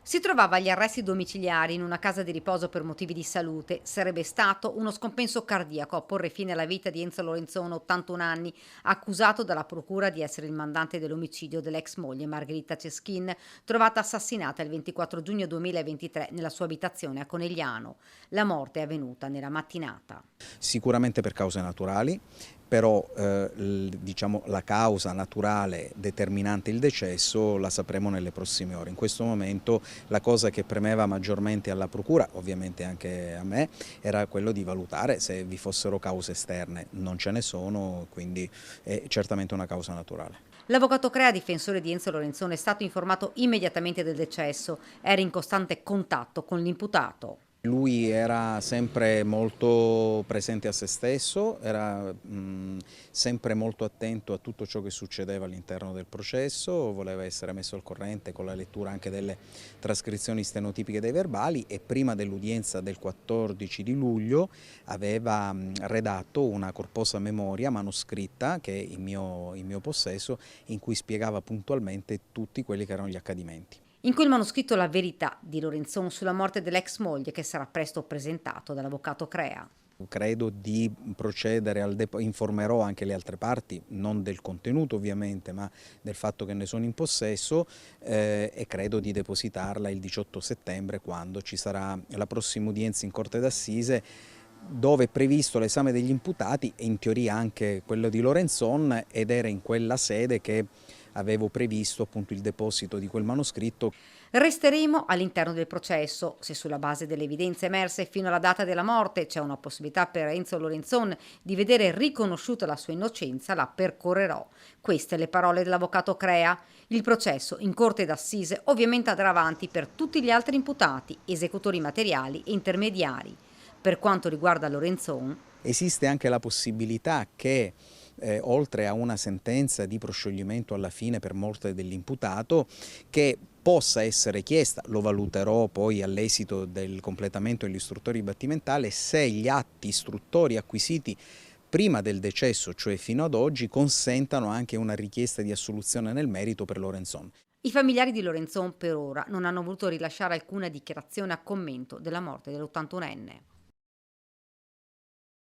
Si trovava agli arresti domiciliari in una casa di riposo per motivi di salute. Sarebbe stato uno scompenso cardiaco a porre fine alla vita di Enzo Lorenzone, 81 anni, accusato dalla procura di essere il mandante dell'omicidio dell'ex moglie Margherita Ceschin, trovata assassinata il 24 giugno 2023 nella sua abitazione a Conegliano. La morte è avvenuta nella mattinata. Sicuramente per cause naturali, però diciamo, la causa naturale determinante il decesso la sapremo nelle prossime ore. In questo momento la cosa che premeva maggiormente alla procura, ovviamente anche a me, era quello di valutare se vi fossero cause esterne. Non ce ne sono, quindi è certamente una causa naturale. L'avvocato Crea, difensore di Enzo Lorenzone, è stato informato immediatamente del decesso. Era in costante contatto con l'imputato. Lui era sempre molto presente a se stesso, era sempre molto attento a tutto ciò che succedeva all'interno del processo, voleva essere messo al corrente con la lettura anche delle trascrizioni stenotipiche dei verbali e prima dell'udienza del 14 di luglio aveva redatto una corposa memoria manoscritta che è in mio possesso, in cui spiegava puntualmente tutti quelli che erano gli accadimenti. In quel manoscritto la verità di Lorenzon sulla morte dell'ex moglie che sarà presto presentato dall'avvocato Crea. Credo di procedere informerò anche le altre parti, non del contenuto ovviamente, ma del fatto che ne sono in possesso e credo di depositarla il 18 settembre quando ci sarà la prossima udienza in Corte d'Assise, dove è previsto l'esame degli imputati e in teoria anche quello di Lorenzon, ed era in quella sede che avevo previsto appunto il deposito di quel manoscritto. Resteremo all'interno del processo. Se sulla base delle evidenze emerse fino alla data della morte c'è una possibilità per Enzo Lorenzon di vedere riconosciuta la sua innocenza, la percorrerò. Queste le parole dell'avvocato Crea. Il processo in corte d'assise ovviamente andrà avanti per tutti gli altri imputati, esecutori materiali e intermediari. Per quanto riguarda Lorenzon, Esiste anche la possibilità che oltre a una sentenza di proscioglimento alla fine per morte dell'imputato, che possa essere chiesta, lo valuterò poi all'esito del completamento dell'istruttoria dibattimentale, se gli atti istruttori acquisiti prima del decesso, cioè fino ad oggi, consentano anche una richiesta di assoluzione nel merito per Lorenzon. i familiari di Lorenzon per ora non hanno voluto rilasciare alcuna dichiarazione a commento della morte dell'81enne.